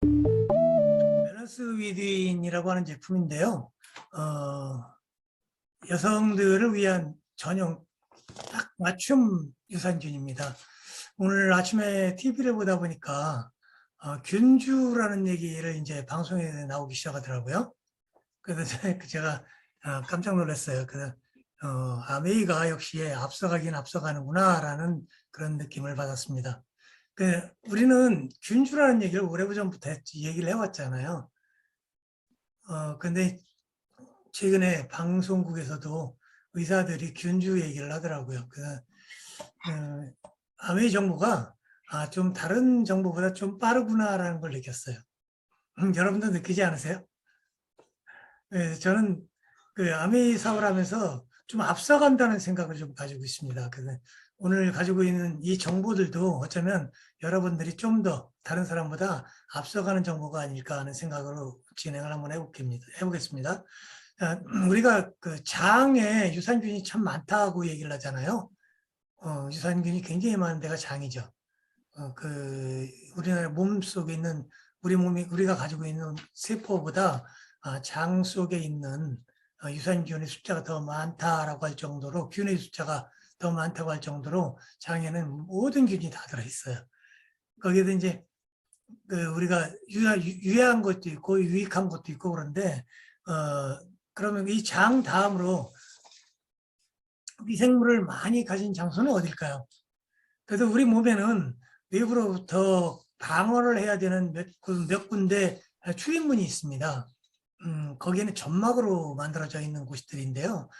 밸런스 위드인이라고 하는 제품인데요. 여성들을 위한 전용 딱 맞춤 유산균입니다. 오늘 아침에 TV를 보다 보니까 균주라는 얘기를 이제 방송에 나오기 시작하더라고요. 그래서 제가 깜짝 놀랐어요. 아메이가 역시 앞서가긴 앞서가는구나라는 그런 느낌을 받았습니다. 우리는 균주라는 얘기를 오래전부터 얘기를 해왔잖아요. 근데 최근에 방송국에서도 의사들이 균주 얘기를 하더라고요. 아메이 정보가 좀 다른 정보보다 좀 빠르구나라는 걸 느꼈어요. 여러분도 느끼지 않으세요? 네, 저는 아메이 사업을 하면서 좀 앞서간다는 생각을 좀 가지고 있습니다. 그래서 오늘 가지고 있는 이 정보들도 어쩌면 여러분들이 좀 더 다른 사람보다 앞서가는 정보가 아닐까 하는 생각으로 진행을 한번 해보겠습니다. 우리가 장에 유산균이 참 많다고 얘기를 하잖아요. 유산균이 굉장히 많은 데가 장이죠. 우리나라 몸 속에 있는 우리가 가지고 있는 세포보다 장 속에 있는 유산균의 숫자가 더 많다라고 할 정도로, 균의 숫자가 더 많다고 할 정도로 장에는 모든 균이 다 들어있어요. 거기에도 이제 우리가 유해한 것도 있고 유익한 것도 있고 그런데 그러면 이 장 다음으로 미생물을 많이 가진 장소는 어딜까요? 그래서 우리 몸에는 외부로부터 방어를 해야 되는 몇 군데 출입문이 있습니다. 거기에는 점막으로 만들어져 있는 곳들인데요.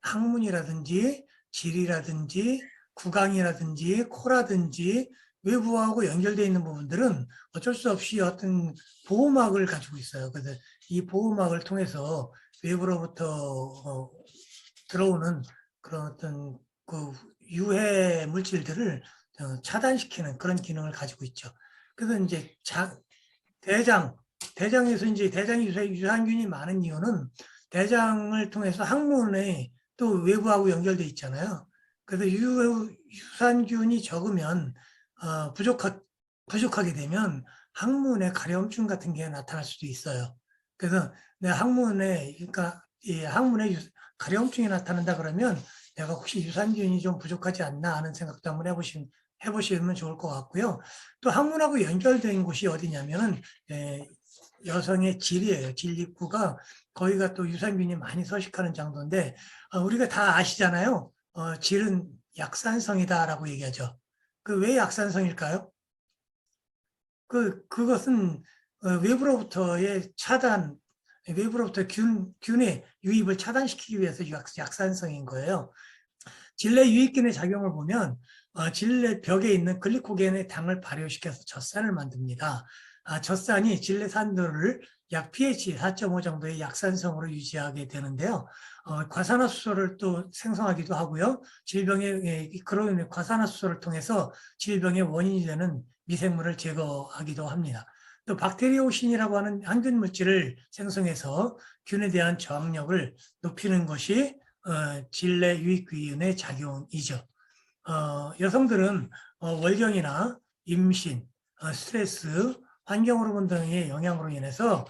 항문이라든지 질이라든지 구강이라든지 코라든지 외부하고 연결되어 있는 부분들은 어쩔 수 없이 어떤 보호막을 가지고 있어요. 그래서 이 보호막을 통해서 외부로부터 들어오는 그런 어떤 유해 물질들을 차단시키는 그런 기능을 가지고 있죠. 그래서 이제 대장에서 이제 대장에 유산균이 많은 이유는 대장을 통해서 항문에 또 외부하고 연결돼 있잖아요. 그래서 유산균이 적으면 부족하게 되면 항문에 가려움증 같은 게 나타날 수도 있어요. 그래서 내 그러니까 이 항문에 가려움증이 나타난다 그러면 내가 혹시 유산균이 좀 부족하지 않나 하는 생각도 한번 해보시면 좋을 것 같고요. 또 항문하고 연결된 곳이 어디냐면은 여성의 질이에요. 질 입구가 거기가 또 유산균이 많이 서식하는 장소인데 우리가 다 아시잖아요. 질은 약산성이다라고 얘기하죠. 왜 약산성일까요? 그것은 외부로부터의 외부로부터 균의 유입을 차단시키기 위해서 약산성인 거예요. 질내 유익균의 작용을 보면 질내 벽에 있는 글리코겐의 당을 발효시켜서 젖산을 만듭니다. 젖산이 질내 산도를 약 pH 4.5 정도의 약산성으로 유지하게 되는데요. 과산화수소를 또 생성하기도 하고요. 그런 과산화수소를 통해서 질병의 원인이 되는 미생물을 제거하기도 합니다. 또 박테리오신이라고 하는 항균 물질을 생성해서 균에 대한 저항력을 높이는 것이 질내 유익균의 작용이죠. 여성들은 월경이나 임신, 스트레스, 환경 호르몬 등의 영향으로 인해서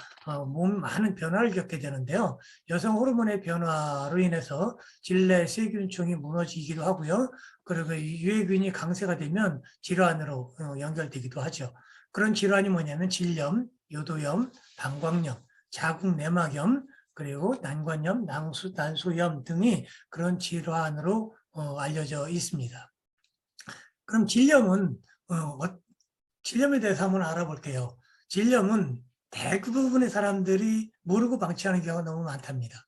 몸 많은 변화를 겪게 되는데요. 여성 호르몬의 변화로 인해서 질내 세균층이 무너지기도 하고요. 그리고 유해균이 강세가 되면 질환으로 연결되기도 하죠. 그런 질환이 뭐냐면 질염, 요도염, 방광염, 자궁 내막염, 그리고 난관염, 난소염 등이 그런 질환으로 알려져 있습니다. 그럼 질염에 대해서 한번 알아볼게요. 질염은 대부분의 사람들이 모르고 방치하는 경우가 너무 많답니다.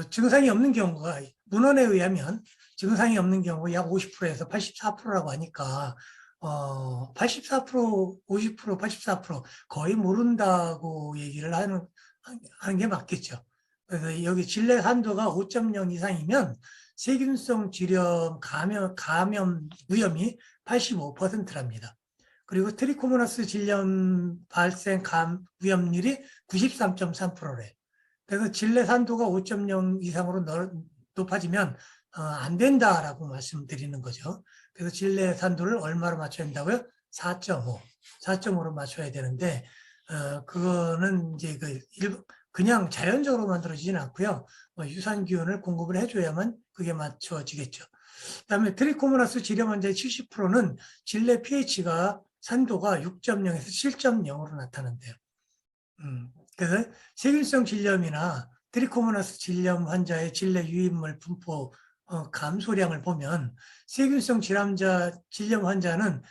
증상이 없는 경우가 문헌에 의하면 증상이 없는 경우 약 50%에서 84%라고 하니까 84%, 50%, 84% 거의 모른다고 얘기를 하는 게 맞겠죠. 그래서 여기 질내 산도가 5.0 이상이면 세균성 질염 감염 위험이 85%랍니다. 그리고 트리코모나스 질염 발생 위험률이 93.3%래. 그래서 질내 산도가 5.0 이상으로 높아지면 안 된다라고 말씀드리는 거죠. 그래서 질내 산도를 얼마로 맞춰야 된다고요? 4.5. 4.5로 맞춰야 되는데 그거는 이제 그냥 자연적으로 만들어지진 않고요. 유산균을 공급을 해줘야만 그게 맞춰지겠죠. 그다음에 트리코모나스 질염 환자의 70%는 질내 pH가 산도가 6.0에서 7.0으로 나타난대요. 그래서 세균성 질염이나 트리코모나스 질염 환자의 질내 유입물 분포 감소량을 보면 세균성 질염 환자는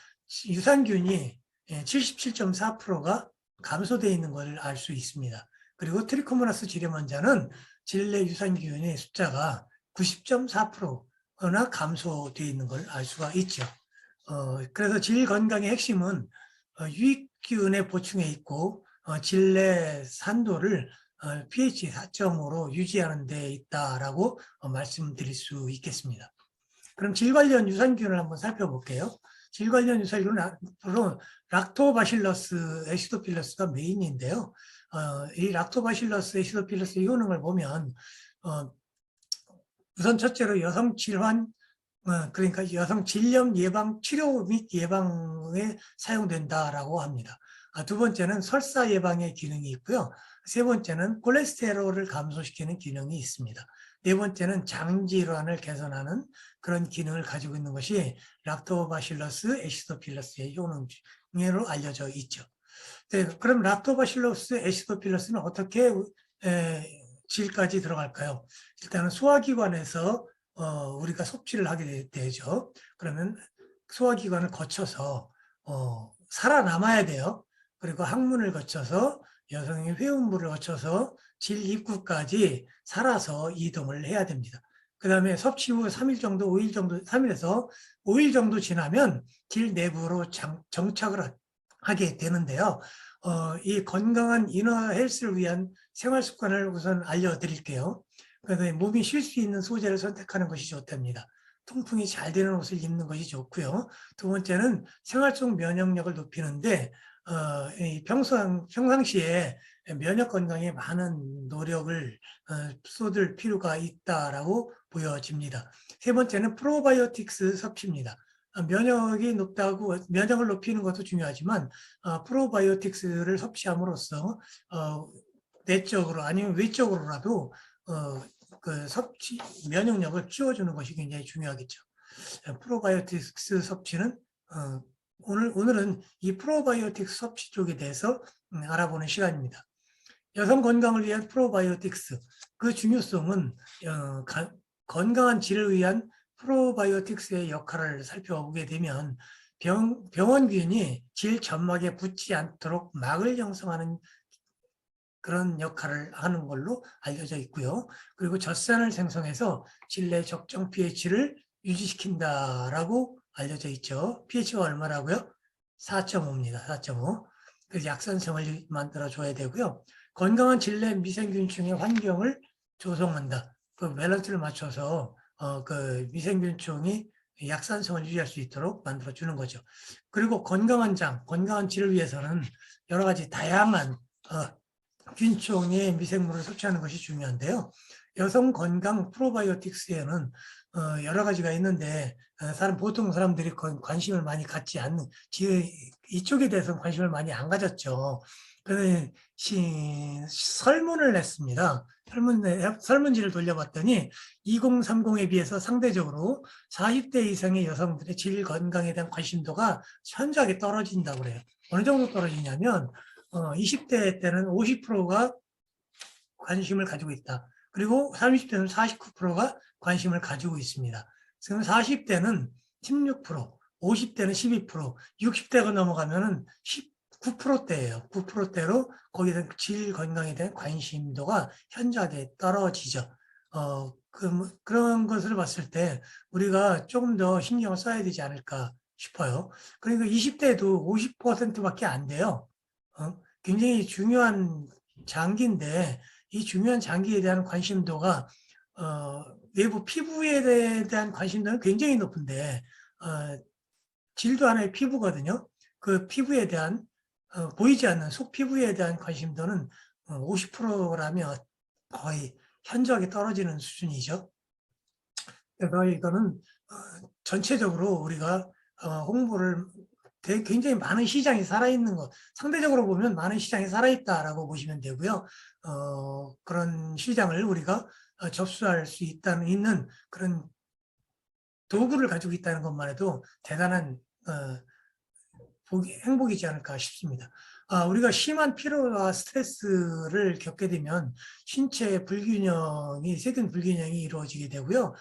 유산균이 77.4%가 감소되어 있는 것을 알 수 있습니다. 그리고 트리코모나스 질염 환자는 질내 유산균의 숫자가 90.4%나 감소되어 있는 걸 알 수가 있죠. 그래서 질 건강의 핵심은 유익균의 보충에 있고 질내 산도를 pH 4.5로 유지하는 데 있다라고 말씀드릴 수 있겠습니다. 그럼 질 관련 유산균을 한번 살펴볼게요. 질 관련 유산균은 앞으로 락토바실러스 애시도필러스가 메인인데요. 이 락토바실러스 애시도필러스 효능을 보면 우선 첫째로 여성 질환 그러니까 여성 질염 예방, 치료 및 예방에 사용된다라고 합니다. 두 번째는 설사 예방의 기능이 있고요. 세 번째는 콜레스테롤을 감소시키는 기능이 있습니다. 네 번째는 장 질환을 개선하는 그런 기능을 가지고 있는 것이 락토바실러스 애시도필러스의 효능으로 알려져 있죠. 네, 그럼 락토바실러스 애시도필러스는 어떻게 질까지 들어갈까요? 일단은 소화기관에서 우리가 섭취를 하게 되죠. 그러면 소화기관을 거쳐서 살아남아야 돼요. 그리고 항문을 거쳐서 여성의 회음부를 거쳐서 질 입구까지 살아서 이동을 해야 됩니다. 그 다음에 섭취 후 3일 정도, 5일 정도, 3일에서 5일 정도 지나면 질 내부로 정착을 하게 되는데요. 이 건강한 이너 헬스를 위한 생활 습관을 우선 알려드릴게요. 그래서 몸이 쉴 수 있는 소재를 선택하는 것이 좋답니다. 통풍이 잘 되는 옷을 입는 것이 좋고요. 두 번째는 생활 속 면역력을 높이는데 평상시에 면역 건강에 많은 노력을 쏟을 필요가 있다라고 보여집니다. 세 번째는 프로바이오틱스 섭취입니다. 면역이 높다고 면역을 높이는 것도 중요하지만 프로바이오틱스를 섭취함으로써 내적으로 아니면 외적으로라도 그 섭취 면역력을 키워주는 것이 굉장히 중요하겠죠. 프로바이오틱스 섭취는 오늘은 이 프로바이오틱스 섭취 쪽에 대해서 알아보는 시간입니다. 여성 건강을 위한 프로바이오틱스 그 중요성은 건강한 질을 위한 프로바이오틱스의 역할을 살펴보게 되면 병원균이 질 점막에 붙지 않도록 막을 형성하는 그런 역할을 하는 걸로 알려져 있고요. 그리고 젖산을 생성해서 질내 적정 pH를 유지시킨다라고 알려져 있죠. pH가 얼마라고요? 4.5입니다. 4.5. 그래서 약산성을 만들어줘야 되고요. 건강한 질내 미생균층의 환경을 조성한다. 그 밸런스를 맞춰서 그 미생균층이 약산성을 유지할 수 있도록 만들어주는 거죠. 그리고 건강한 장, 건강한 질을 위해서는 여러 가지 다양한 균총의 미생물을 섭취하는 것이 중요한데요. 여성 건강 프로바이오틱스에는 여러 가지가 있는데 보통 사람들이 관심을 많이 갖지 않는 이쪽에 대해서는 관심을 많이 안 가졌죠. 그래서 설문을 냈습니다. 설문지를 돌려봤더니 2030에 비해서 상대적으로 40대 이상의 여성들의 질 건강에 대한 관심도가 현저하게 떨어진다고 그래요. 어느 정도 떨어지냐면 20대 때는 50%가 관심을 가지고 있다. 그리고 30대는 49%가 관심을 가지고 있습니다. 지금 40대는 16%, 50대는 12%, 60대가 넘어가면은 19%대예요. 9%대로 거기에 질 건강에 대한 관심도가 현저하게 떨어지죠. 그런 것을 봤을 때 우리가 조금 더 신경을 써야 되지 않을까 싶어요. 그러니까 20대도 50%밖에 안 돼요. 굉장히 중요한 장기인데 이 중요한 장기에 대한 관심도가 외부 피부에 대한 관심도는 굉장히 높은데 질도 하나의 피부거든요. 그 피부에 대한 보이지 않는 속 피부에 대한 관심도는 50%라면 거의 현저하게 떨어지는 수준이죠. 그래서 이거는 전체적으로 우리가 홍보를 굉장히 많은 시장이 살아있는 것, 상대적으로 보면 많은 시장이 살아있다라고 보시면 되고요. 그런 시장을 우리가 접수할 수 있는 그런 도구를 가지고 있다는 것만 해도 대단한 행복이지 않을까 싶습니다. 우리가 심한 피로와 스트레스를 겪게 되면 신체 불균형이, 세균 불균형이 이루어지게 되고요.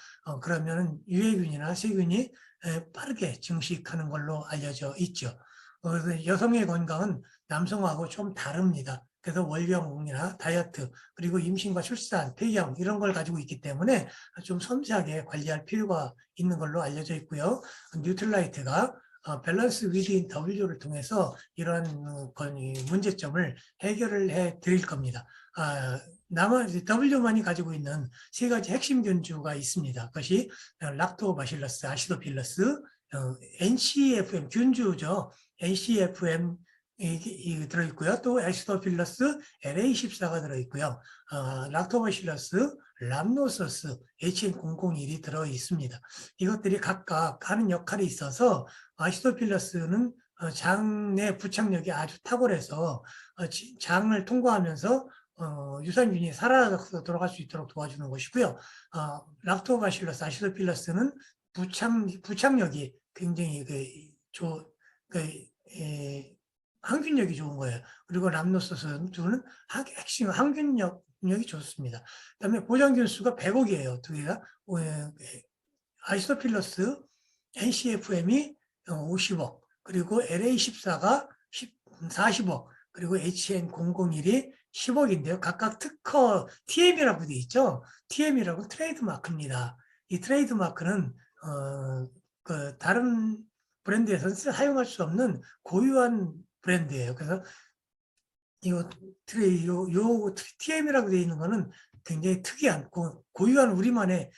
그러면 유해균이나 세균이 빠르게 증식하는 걸로 알려져 있죠. 그래서 여성의 건강은 남성하고 좀 다릅니다. 그래서 월경이나 다이어트, 그리고 임신과 출산, 폐경 이런 걸 가지고 있기 때문에 좀 섬세하게 관리할 필요가 있는 걸로 알려져 있고요. 뉴트라이트가 밸런스 위드인 W를 통해서 이러한 문제점을 해결을 해 드릴 겁니다. W만이 가지고 있는 세 가지 핵심 균주가 있습니다. 그것이 락토바실러스, 아시도필러스, NCFM 균주죠. NCFM 이 들어있고요. 또 애시도필러스 LA14가 들어있고요. 락토바실러스, 람노소스, HN001이 들어있습니다. 이것들이 각각 하는 역할이 있어서 아시도필러스는 장 내 부착력이 아주 탁월해서 장을 통과하면서 유산균이 살아서 돌아갈 수 있도록 도와주는 것이고요. 락토바실러스, 아시도필러스는 부착력이 굉장히 항균력이 좋은 거예요. 그리고 람노소스는 핵심 항균력이 좋습니다. 그다음에 보장균 수가 100억이에요. 두 개가. 아이소필러스 NCFM이 50억, 그리고 LA14가 40억, 그리고 HN001이 10억인데요. 각각 특허 TM이라고 되어 있죠. TM이라고 트레이드마크입니다. 이 트레이드마크는 다른 브랜드에서는 사용할 수 없는 고유한 브랜드예요. 그래서 요 TM이라고 되어 있는 거는 굉장히 특이한 고유한 우리만의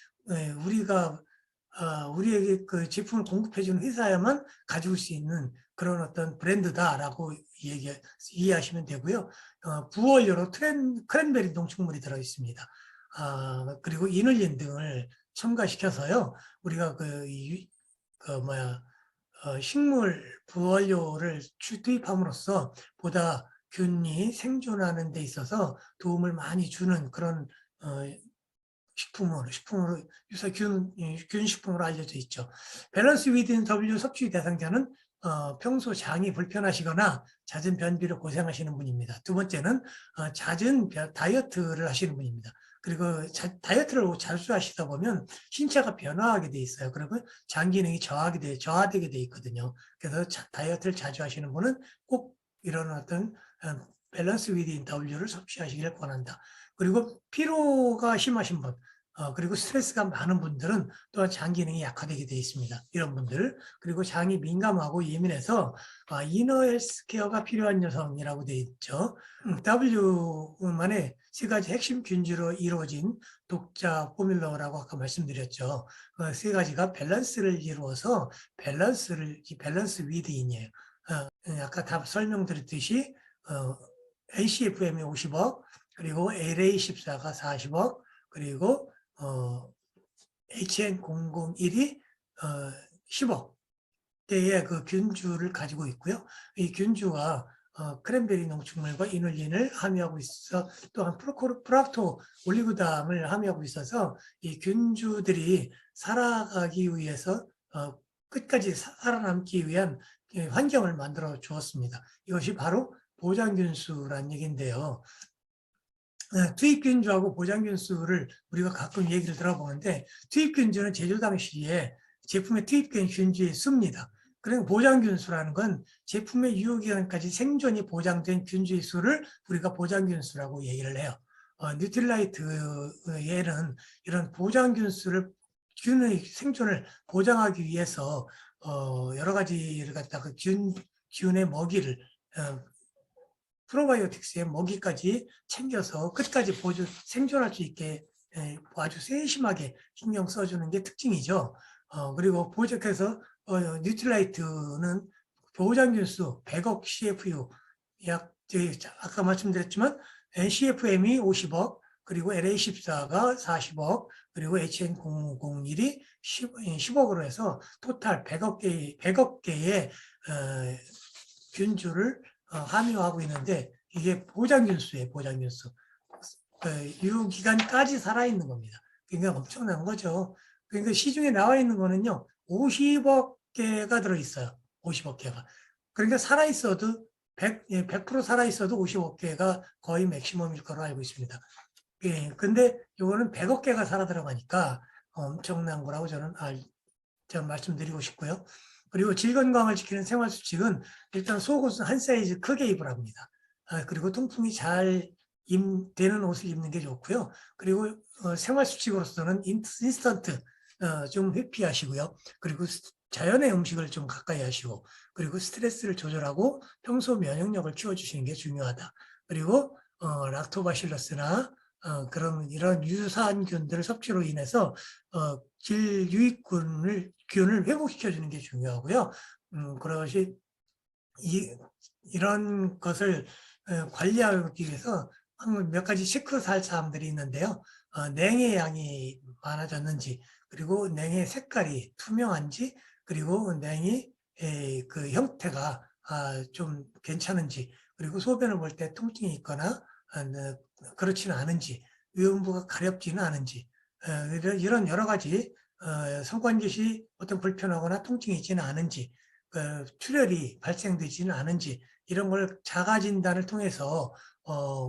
우리에게 그 제품을 공급해주는 회사야만 가지고 수 있는 그런 어떤 브랜드다라고 이해하시면 되고요. 부원료로 크랜베리 농축물이 들어 있습니다. 그리고 이눌린 등을 첨가시켜서요. 우리가 식물 부원료를 투입함으로써 보다 균이 생존하는 데 있어서 도움을 많이 주는 그런 식품으로 균식품으로 알려져 있죠. 밸런스 위드인 W 섭취 대상자는 평소 장이 불편하시거나 잦은 변비로 고생하시는 분입니다. 두 번째는 잦은 다이어트를 하시는 분입니다. 그리고 다이어트를 자주 하시다 보면 신체가 변화하게 돼 있어요. 그리고 장 기능이 저하되게 돼 있거든요. 그래서 다이어트를 자주 하시는 분은 꼭 이런 어떤 밸런스 위드인 W를 섭취하시길 권한다. 그리고 피로가 심하신 분, 그리고 스트레스가 많은 분들은 또한 장 기능이 약화되게 되어 있습니다. 이런 분들. 그리고 장이 민감하고 예민해서 이너 헬스케어가 필요한 여성이라고 되어 있죠. W만의 세 가지 핵심 균주로 이루어진 독자 포뮬러라고 아까 말씀드렸죠. 세 가지가 밸런스를 이루어서 밸런스 위드인이에요. 아까 다 설명드렸듯이 NCFM이 50억, 그리고 LA14가 40억, 그리고 HN001이 10억 대의 그 균주를 가지고 있고요. 이 균주가 크랜베리 농축물과 이눌린을 함유하고 있어, 또한 프락토 올리고당을 함유하고 있어서 이 균주들이 살아가기 위해서 끝까지 살아남기 위한 환경을 만들어 주었습니다. 이것이 바로 보장균수란 얘기인데요. 투입균주하고 보장균수를 우리가 가끔 얘기를 들어보는데, 투입균주는 제조 당시에 제품의 투입된 균주의 수입니다. 그리고 보장균수라는 건 제품의 유효기간까지 생존이 보장된 균주의 수를 우리가 보장균수라고 얘기를 해요. 뉴트라이트에는 이런 보장균수를 균의 생존을 보장하기 위해서 여러 가지를 갖다가 균의 먹이를 프로바이오틱스의 먹이까지 챙겨서 끝까지 생존할 수 있게 아주 세심하게 신경 써주는 게 특징이죠. 그리고 보적해서 뉴트라이트는 보장균수 100억 CFU, 아까 말씀드렸지만 NCFM이 50억, 그리고 LA14가 40억, 그리고 HN001이 10억으로 해서 토탈 100억 개의 균주를 함유하고 있는데 이게 보장균수예요. 보장균수. 유기간까지 살아있는 겁니다. 그러니까 엄청난 거죠. 그러니까 시중에 나와 있는 거는요. 50억 개가 들어있어요. 50억 개가. 그러니까 살아있어도 100% 살아있어도 50억 개가 거의 맥시멈일 거로 알고 있습니다. 예, 근데 이거는 100억 개가 살아 들어가니까 엄청난 거라고 저는 말씀드리고 싶고요. 그리고 질 건강을 지키는 생활수칙은 일단 속옷은 한 사이즈 크게 입으랍니다. 그리고 통풍이 잘 되는 옷을 입는 게 좋고요. 그리고 생활수칙으로서는 인스턴트 좀 회피하시고요. 그리고 자연의 음식을 좀 가까이 하시고 그리고 스트레스를 조절하고 평소 면역력을 키워주시는 게 중요하다. 그리고 락토바실러스나 이런 유산균들 섭취로 인해서 질 유익균을 회복시켜주는 게 중요하고요. 그것이 이런 것을 관리하기 위해서 몇 가지 체크할 사람들이 있는데요. 냉의 양이 많아졌는지, 그리고 냉의 색깔이 투명한지, 그리고 냉이 그 형태가 좀 괜찮은지, 그리고 소변을 볼 때 통증이 있거나 그렇지는 않은지, 위음부가 가렵지는 않은지, 이런 여러 가지 성관계시 어떤 불편하거나 통증이 있지는 않은지, 출혈이 발생되지는 않은지 이런 걸 자가 진단을 통해서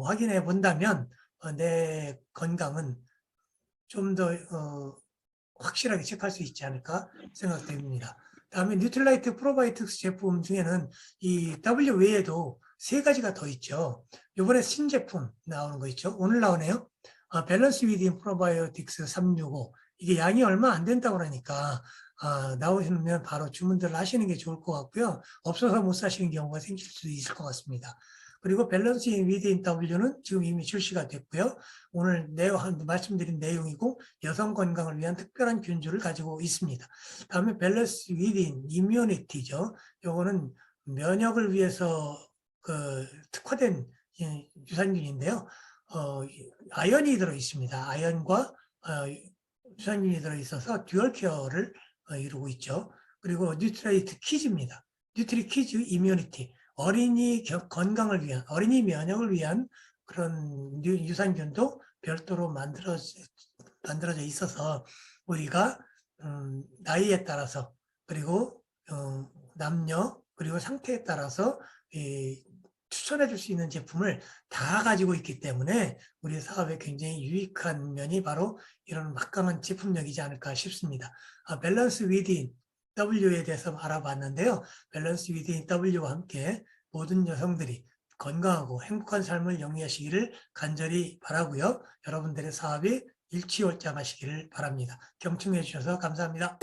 확인해 본다면 내 건강은 좀 더 확실하게 체크할 수 있지 않을까 생각됩니다. 다음에 뉴트라이트 프로바이오틱스 제품 중에는 이 W 외에도 세 가지가 더 있죠. 이번에 신제품 나오는 거 있죠. 오늘 나오네요. 밸런스 위딘 프로바이오틱스 365 이게 양이 얼마 안 된다고 그러니까 나오시면 바로 주문들을 하시는 게 좋을 것 같고요. 없어서 못 사시는 경우가 생길 수도 있을 것 같습니다. 그리고 밸런스 위딘 W는 지금 이미 출시가 됐고요. 오늘 말씀드린 내용이고 여성 건강을 위한 특별한 균주를 가지고 있습니다. 다음에 밸런스 위딘 이뮤니티죠. 요거는 면역을 위해서 특화된 유산균인데요. 아연이 들어 있습니다. 아연과 유산균이 들어 있어서 듀얼 케어를 이루고 있죠. 그리고 뉴트레이트 키즈입니다. 뉴트리 키즈 이뮤니티. 어린이 건강을 위한, 어린이 면역을 위한 그런 유산균도 별도로 만들어져 있어서 우리가 나이에 따라서 그리고 남녀 그리고 상태에 따라서 추천해 줄 수 있는 제품을 다 가지고 있기 때문에 우리 사업에 굉장히 유익한 면이 바로 이런 막강한 제품력이지 않을까 싶습니다. 밸런스 위딘 W에 대해서 알아봤는데요. 밸런스 위딘 W와 함께 모든 여성들이 건강하고 행복한 삶을 영위하시기를 간절히 바라고요. 여러분들의 사업이 일취월장하시기를 바랍니다. 경청해 주셔서 감사합니다.